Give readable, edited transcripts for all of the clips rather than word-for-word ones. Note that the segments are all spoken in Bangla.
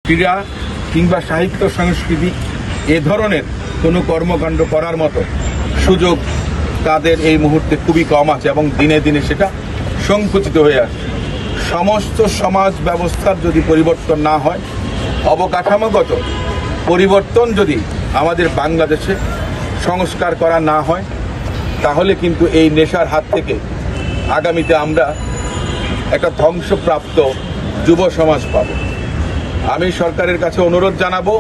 ক্রীড়া কিংবা সাহিত্য সংস্কৃতি এ ধরনের কোনো কর্মকাণ্ড করার মতো সুযোগ তাদের এই মুহূর্তে খুবই কম আছে এবং দিনে দিনে সেটা সংকুচিত হয়ে আসছে। সমস্ত সমাজ ব্যবস্থার যদি পরিবর্তন না হয়, অবকাঠামোগত পরিবর্তন যদি আমাদের বাংলাদেশে সংস্কার করা না হয়, তাহলে কিন্তু এই নেশার হাত থেকে আগামীতে আমরা একটা ধ্বংসপ্রাপ্ত যুব সমাজ পাব। আমি সরকারের কাছে অনুরোধ জানাবো,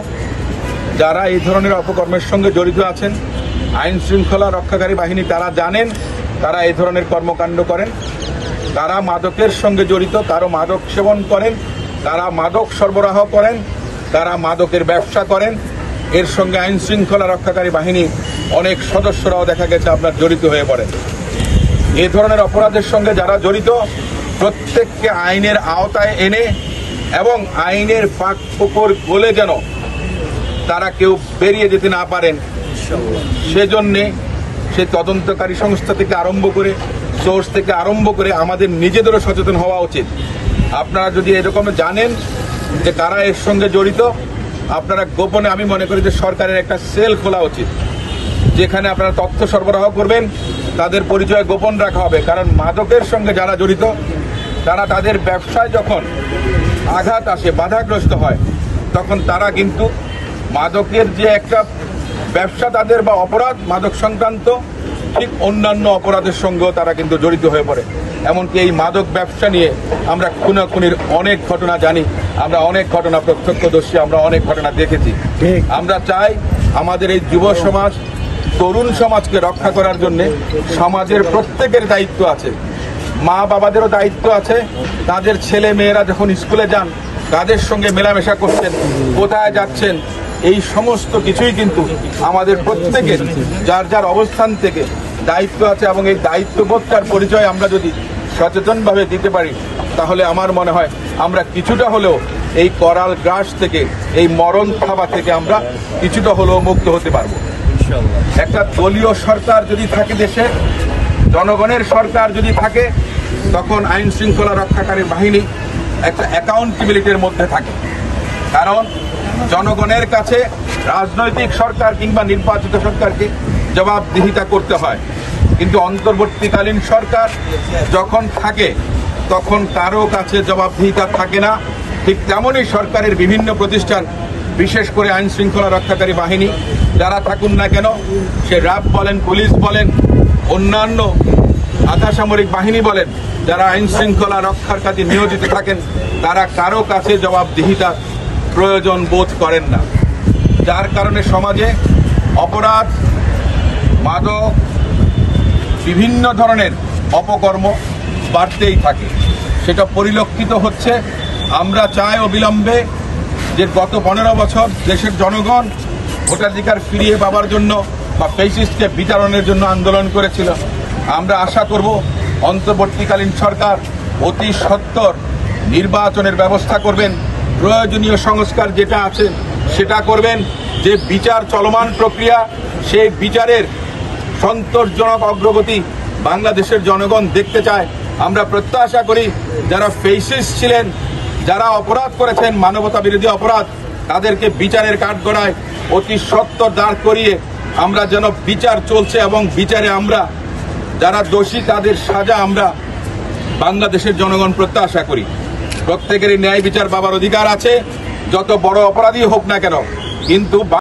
যারা এই ধরনের অপকর্মের সঙ্গে জড়িত আছেন, আইন শৃঙ্খলা রক্ষাকারী বাহিনী তারা জানেন তারা এই ধরনের কর্মকাণ্ড করেন, তারা মাদকের সঙ্গে জড়িত, তারা মাদক সেবন করেন, তারা মাদক সরবরাহ করেন, তারা মাদকের ব্যবসা করেন। এর সঙ্গে আইন শৃঙ্খলা রক্ষাকারী বাহিনী অনেক সদস্যরাও দেখা গেছে আপনার জড়িত হয়ে পড়েন। এই ধরনের অপরাধের সঙ্গে যারা জড়িত প্রত্যেককে আইনের আওতায় এনে এবং আইনের ফাঁক ফোকর গলে যেন তারা কেউ বেরিয়ে যেতে না পারেন, সেজন্যে সে তদন্তকারী সংস্থা থেকে আরম্ভ করে, সোর্স থেকে আরম্ভ করে আমাদের নিজেদেরও সচেতন হওয়া উচিত। আপনারা যদি এরকম জানেন যে কারা এর সঙ্গে জড়িত, আপনারা গোপনে, আমি মনে করি যে সরকারের একটা সেল খোলা উচিত, যেখানে আপনারা তথ্য সরবরাহ করবেন, তাদের পরিচয় গোপন রাখা হবে। কারণ মাদকের সঙ্গে যারা জড়িত তারা তাদের ব্যবসায় যখন আঘাত আসে, বাধাগ্রস্ত হয়, তখন তারা কিন্তু মাদকের যে একটা ব্যবসা তাদের বা অপরাধ মাদক সংক্রান্ত, ঠিক অন্যান্য অপরাধের সঙ্গেও তারা কিন্তু জড়িত হয়ে পড়ে। এমনকি এই মাদক ব্যবসা নিয়ে আমরা খুনাখুনির অনেক ঘটনা জানি, আমরা অনেক ঘটনা প্রত্যক্ষদর্শী, আমরা অনেক ঘটনা দেখেছি। আমরা চাই আমাদের এই যুব সমাজ, তরুণ সমাজকে রক্ষা করার জন্য সমাজের প্রত্যেকের দায়িত্ব আছে, মা বাবাদেরও দায়িত্ব আছে। তাদের ছেলে মেয়েরা যখন স্কুলে যান, তাদের সঙ্গে মেলামেশা করছেন, কোথায় যাচ্ছেন, এই সমস্ত কিছুই কিন্তু আমাদের প্রত্যেকের যার যার অবস্থান থেকে দায়িত্ব আছে। এবং এই দায়িত্ববোধটার পরিচয় আমরা যদি সচেতনভাবে দিতে পারি, তাহলে আমার মনে হয় আমরা কিছুটা হলেও এই করাল গ্রাস থেকে, এই মরণ থাবা থেকে আমরা কিছুটা হলেও মুক্ত হতে পারবো। একটা দলীয় সরকার যদি থাকে দেশে, জনগণের সরকার যদি থাকে, তখন আইন শৃঙ্খলা রক্ষাকারী বাহিনী একটা অ্যাকাউন্টেবিলিটির মধ্যে থাকে। কারণ জনগণের কাছে রাজনৈতিক সরকার কিংবা নির্বাচিত সরকারকে জবাবদিহিতা করতে হয়, কিন্তু অন্তর্বর্তীকালীন সরকার যখন থাকে তখন কারো কাছে জবাবদিহিতা থাকে না। ঠিক তেমনই সরকারের বিভিন্ন প্রতিষ্ঠান, বিশেষ করে আইন শৃঙ্খলা রক্ষাকারী বাহিনী যারা থাকুন না কেন, সে র্যাব বলেন, পুলিশ বলেন, অন্যান্য আধা সামরিক বাহিনী বলেন, যারা আইন শৃঙ্খলা রক্ষার কাজে নিয়োজিত থাকেন, তারা কারো কাছে জবাবদিহিতা প্রয়োজন বোধ করেন না। যার কারণে সমাজে অপরাধ, মাদক, বিভিন্ন ধরনের অপকর্ম বাড়তেই থাকে। সেটা পরিলক্ষিত হচ্ছে। আমরা চাই অবিলম্বে যে গত 15 বছর দেশের জনগণ ভোটাধিকার ফিরিয়ে পাবার জন্য বা ফ্যাসিস্টকে বিতাড়নের জন্য আন্দোলন করেছিল। আমরা আশা করব অন্তর্বর্তীকালীন সরকার অতি সত্বর নির্বাচনের ব্যবস্থা করবেন, প্রয়োজনীয় সংস্কার যেটা আছে সেটা করবেন। যে বিচার চলমান প্রক্রিয়া, সেই বিচারের সন্তোষজনক অগ্রগতি বাংলাদেশের জনগণ দেখতে চায়। আমরা প্রত্যাশা করি যারা ফ্যাসিস্ট ছিলেন, যারা অপরাধ করেছেন, মানবতা বিরোধী অপরাধ, তাদেরকে বিচারের কাঠগড়ায় অতি সত্বর দাঁড় করিয়ে আমরা যেন বিচার চলছে এবং বিচারে আমরা যারা দোষী তাদের সাজা আমরা বাংলাদেশের জনগণ প্রত্যাশা করি। প্রত্যেকেরই ন্যায় বিচার পাবার অধিকার আছে, যত বড় অপরাধী হোক না কেন। কিন্তু